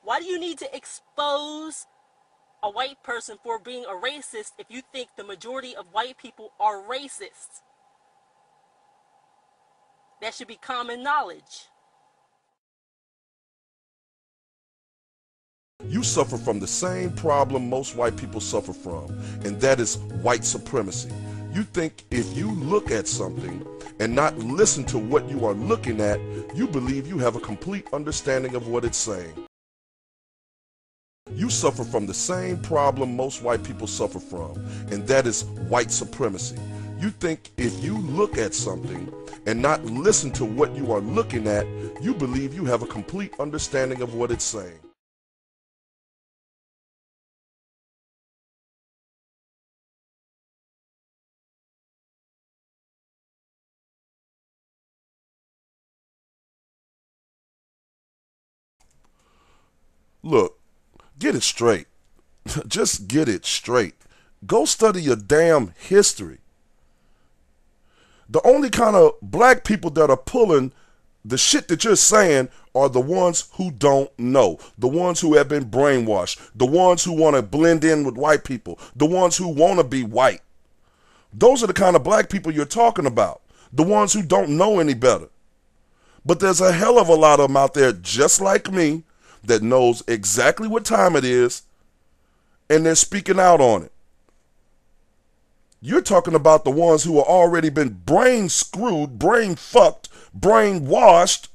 Why do you need to expose a white person for being a racist if you think the majority of white people are racist? That should be common knowledge. You suffer from the same problem most white people suffer from, and that is white supremacy. You think if you look at something and not listen to what you are looking at, you believe you have a complete understanding of what it's saying. You suffer from the same problem most white people suffer from, and that is white supremacy. You think if you look at something and not listen to what you are looking at, you believe you have a complete understanding of what it's saying. Look, get it straight. Just get it straight. Go study your damn history. The only kind of black people that are pulling the shit that you're saying are the ones who don't know, the ones who have been brainwashed, the ones who want to blend in with white people, the ones who want to be white. Those are the kind of black people you're talking about, the ones who don't know any better. But there's a hell of a lot of them out there just like me that knows exactly what time it is, and they're speaking out on it. You're talking about the ones who have already been brain screwed, brain fucked, brainwashed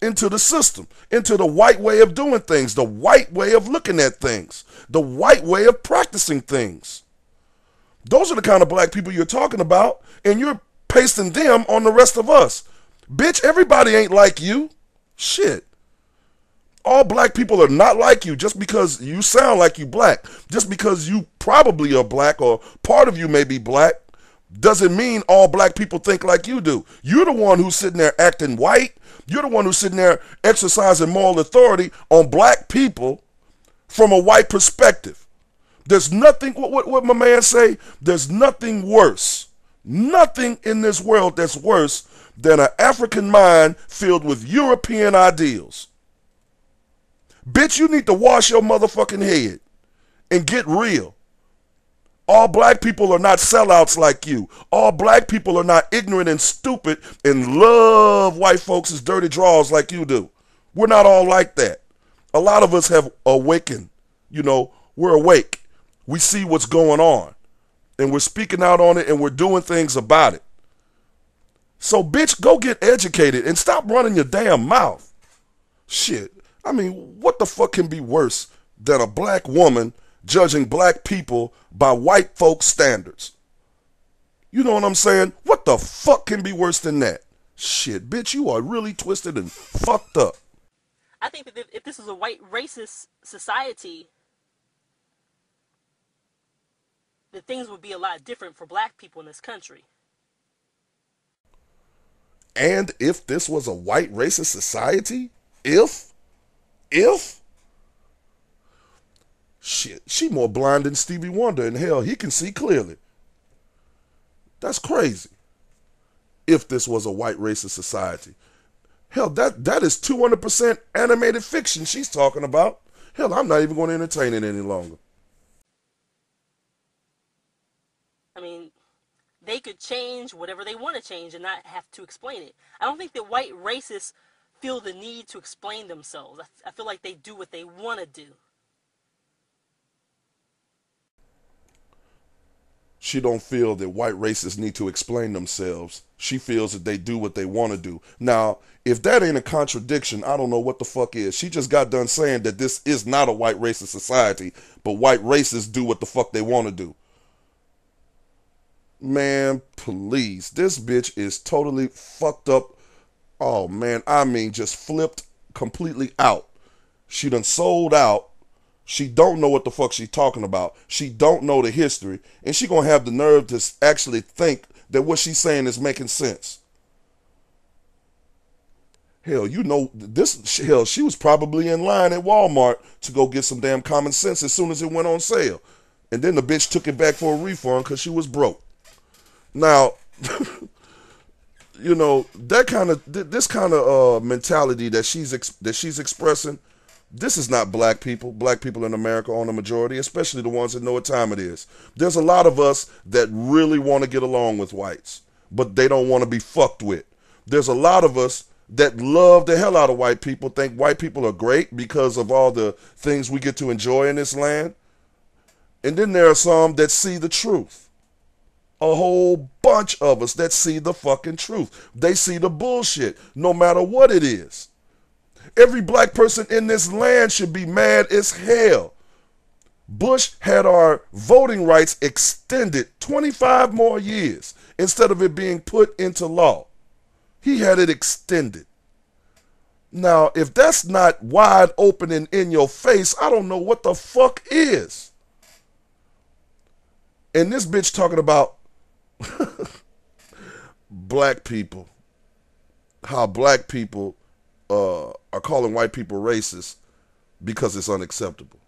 into the system, into the white way of doing things, the white way of looking at things, the white way of practicing things. Those are the kind of black people you're talking about, and you're pasting them on the rest of us. Bitch, everybody ain't like you. Shit. All black people are not like you just because you sound like you black. Just because you probably are black or part of you may be black doesn't mean all black people think like you do. You're the one who's sitting there acting white. You're the one who's sitting there exercising moral authority on black people from a white perspective. There's nothing, what my man say? There's nothing worse. Nothing in this world that's worse than an African mind filled with European ideals. Bitch, you need to wash your motherfucking head and get real. All black people are not sellouts like you. All black people are not ignorant and stupid and love white folks' dirty draws like you do. We're not all like that. A lot of us have awakened. You know, we're awake. We see what's going on. And we're speaking out on it and we're doing things about it. So, bitch, go get educated and stop running your damn mouth. Shit. I mean, what the fuck can be worse than a black woman judging black people by white folks' standards? You know what I'm saying? What the fuck can be worse than that? Shit, bitch, you are really twisted and fucked up. I think that if this was a white racist society, that things would be a lot different for black people in this country. And if this was a white racist society, if shit, she more blind than Stevie Wonder, and hell, he can see clearly. That's crazy. If this was a white racist society. Hell, that is 200% animated fiction she's talking about. Hell, I'm not even going to entertain it any longer. I mean, they could change whatever they want to change and not have to explain it. I don't think that white racists feel the need to explain themselves. I feel like they do what they want to do. She don't feel that white racists need to explain themselves. She feels that they do what they want to do. Now, if that ain't a contradiction, I don't know what the fuck is. She just got done saying that this is not a white racist society, but white racists do what the fuck they want to do. Man, please. This bitch is totally fucked up. Oh, man, I mean, just flipped completely out. She done sold out. She don't know what the fuck she's talking about. She don't know the history. And she gonna have the nerve to actually think that what she's saying is making sense. Hell, you know, hell, she was probably in line at Walmart to go get some damn common sense as soon as it went on sale. And then the bitch took it back for a refund because she was broke. Now, you know, this kind of mentality that she's expressing, This is not black people. Black people in America are the majority, especially the ones that know what time it is. There's a lot of us that really want to get along with whites, but they don't want to be fucked with. There's a lot of us that love the hell out of white people, think white people are great because of all the things we get to enjoy in this land. And then there are some that see the truth. A whole bunch of us that see the fucking truth. They see the bullshit, no matter what it is. Every black person in this land should be mad as hell. Bush had our voting rights extended 25 more years instead of it being put into law. He had it extended. Now, if that's not wide open and in your face, I don't know what the fuck is. And this bitch talking about black people, how black people are calling white people racist because it's unacceptable.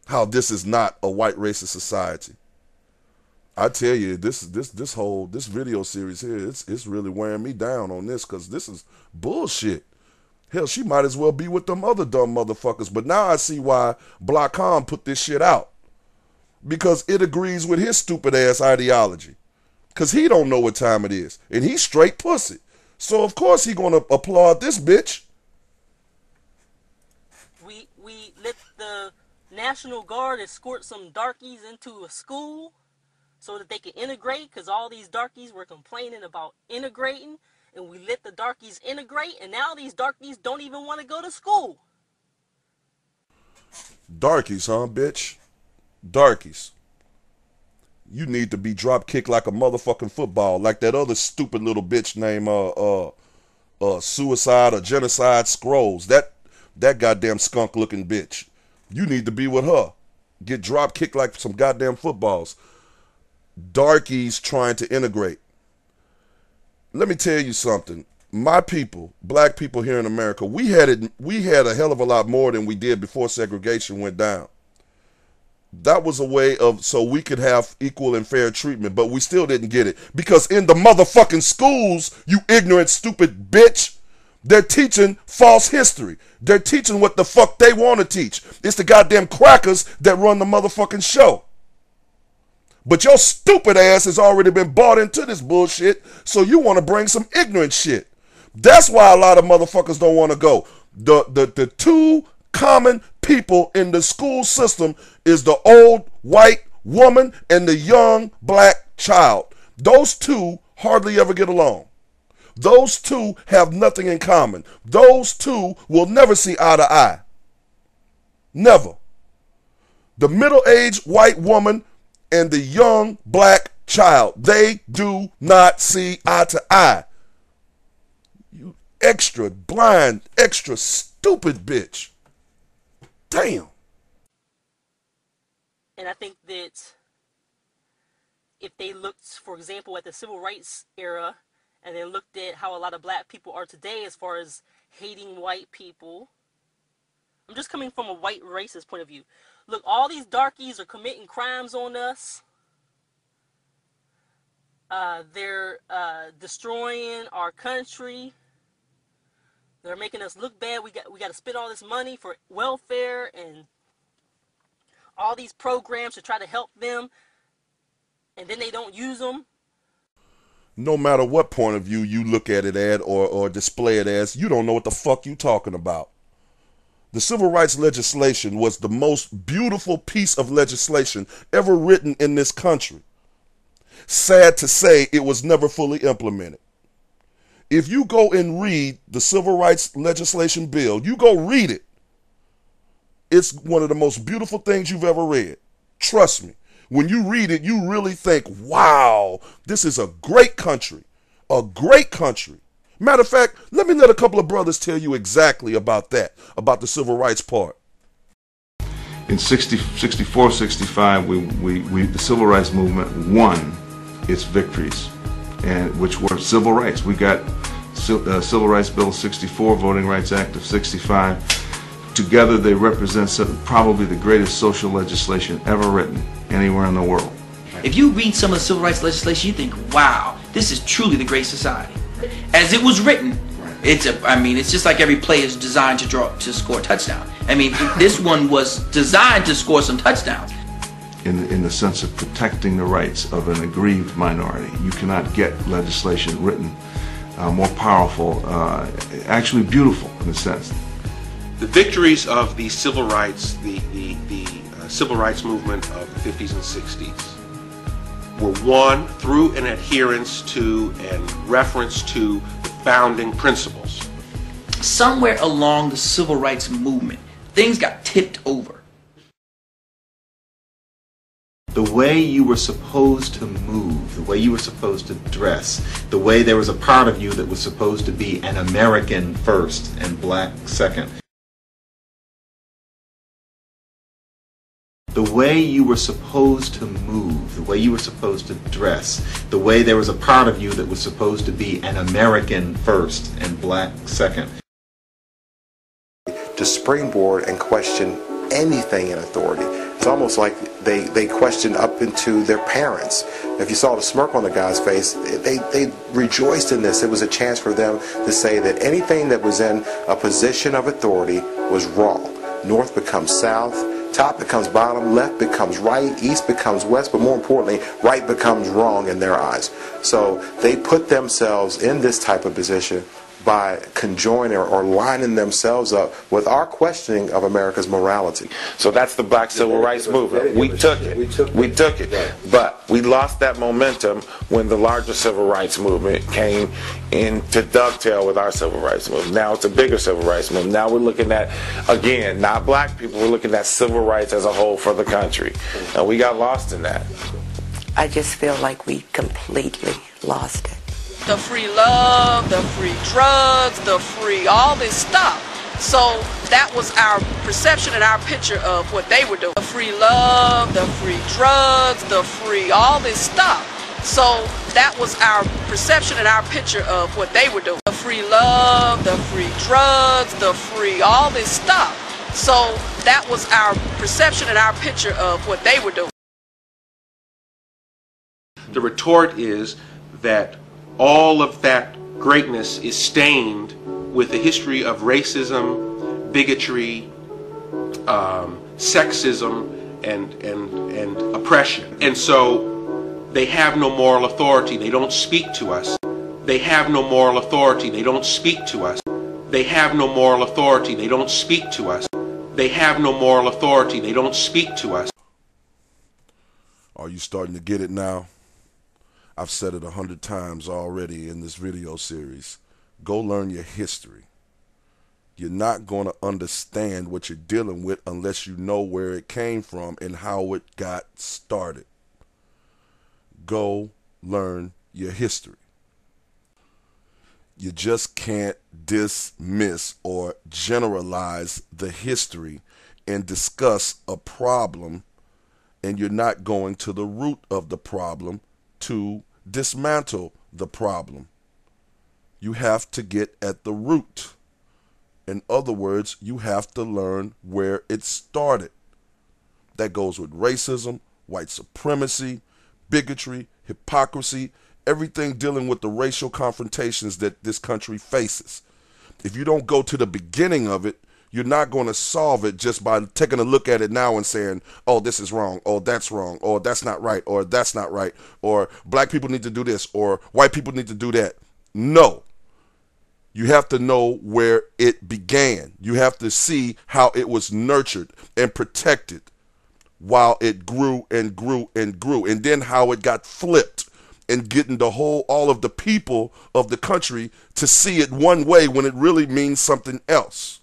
How this is not a white racist society. I tell you, this video series here, it's really wearing me down on this, because this is bullshit. Hell, she might as well be with them other dumb motherfuckers. But now I see why Block.com put this shit out, because it agrees with his stupid ass ideology. Because he don't know what time it is, and he's straight pussy. So of course he gonna applaud this bitch. We let the National Guard escort some darkies into a school so that they can integrate, because all these darkies were complaining about integrating, and we let the darkies integrate, and now these darkies don't even want to go to school. Darkies, huh, bitch? Darkies. You need to be drop kicked like a motherfucking football, like that other stupid little bitch named Suicide or Genocide Scrolls. That goddamn skunk looking bitch. You need to be with her. Get drop kicked like some goddamn footballs. Darkies trying to integrate. Let me tell you something. My people, black people here in America, we had a hell of a lot more than we did before segregation went down. That was a way of so we could have equal and fair treatment, but we still didn't get it. Because in the motherfucking schools, you ignorant, stupid bitch, they're teaching false history. They're teaching what the fuck they want to teach. It's the goddamn crackers that run the motherfucking show. But your stupid ass has already been bought into this bullshit, so you want to bring some ignorant shit. That's why a lot of motherfuckers don't want to go. The two common people in the school system is the old white woman and the young black child. Those two hardly ever get along. Those two have nothing in common. Those two will never see eye to eye. Never. The middle-aged white woman and the young black child, they do not see eye to eye. You extra blind, extra stupid bitch. Damn. And I think that if they looked, for example, at the civil rights era, and then looked at how a lot of black people are today as far as hating white people, I'm just coming from a white racist point of view. Look, all these darkies are committing crimes on us. They're destroying our country. They're making us look bad. We got to spend all this money for welfare and all these programs to try to help them, and then they don't use them. No matter what point of view you look at it at or display it as, you don't know what the fuck you talking about. The civil rights legislation was the most beautiful piece of legislation ever written in this country. Sad to say, it was never fully implemented. If you go and read the civil rights legislation bill, you go read it. It's one of the most beautiful things you've ever read. Trust me. When you read it, you really think, wow, this is a great country. A great country. Matter of fact, let me let a couple of brothers tell you exactly about that, about the civil rights part. In 64, 65, the civil rights movement won its victories, and which were civil rights. We got Civil Rights Bill of 64, Voting Rights Act of 65. Together they represent probably the greatest social legislation ever written anywhere in the world. If you read some of the civil rights legislation, you think, wow, this is truly the great society. As it was written, I mean, it's just like every play is designed to score a touchdown. I mean, this one was designed to score some touchdowns. In the sense of protecting the rights of an aggrieved minority. You cannot get legislation written more powerful, actually beautiful in a sense. The victories of the civil rights, the civil rights movement of the 50s and 60s were won through an adherence to and reference to the founding principles. Somewhere along the civil rights movement, things got tipped over. The way you were supposed to move, the way you were supposed to dress, the way there was a part of you that was supposed to be an American first and black second. The way you were supposed to move, the way you were supposed to dress, the way there was a part of you that was supposed to be an American first and black second. To springboard and question anything in authority. It's almost like they questioned up into their parents. If you saw the smirk on the guy's face, they rejoiced in this. It was a chance for them to say that anything that was in a position of authority was wrong. North becomes south, top becomes bottom, left becomes right, east becomes west, but more importantly, right becomes wrong in their eyes. So they put themselves in this type of position by conjoining or lining themselves up with our questioning of America's morality. So that's the black civil rights movement. We took it. We took it. But we lost that momentum when the larger civil rights movement came in to dovetail with our civil rights movement. Now it's a bigger civil rights movement. Now we're looking at, again, not black people, we're looking at civil rights as a whole for the country. And we got lost in that. I just feel like we completely lost it. The free love, the free drugs, the free all this stuff. So that was our perception and our picture of what they were doing. The free love, the free drugs, the free all this stuff. So that was our perception and our picture of what they were doing. The free love, the free drugs, the free all this stuff. So that was our perception and our picture of what they were doing. The retort is that all of that greatness is stained with a history of racism, bigotry, sexism, and oppression. And so they have no moral authority. They don't speak to us. They have no moral authority. They don't speak to us. They have no moral authority. They don't speak to us. They have no moral authority. They don't speak to us. Are you starting to get it now? I've said it 100 times already in this video series. Go learn your history. You're not going to understand what you're dealing with unless you know where it came from and how it got started. Go learn your history. You just can't dismiss or generalize the history and discuss a problem, and you're not going to the root of the problem to dismantle the problem. You have to get at the root. In other words, you have to learn where it started. That goes with racism, white supremacy, bigotry, hypocrisy, everything dealing with the racial confrontations that this country faces. If you don't go to the beginning of it, you're not going to solve it just by taking a look at it now and saying, oh, this is wrong, or that's wrong, or that's not right, or that's not right, or black people need to do this, or white people need to do that. No. You have to know where it began. You have to see how it was nurtured and protected while it grew and grew and grew, and then how it got flipped and getting all of the people of the country to see it one way when it really means something else.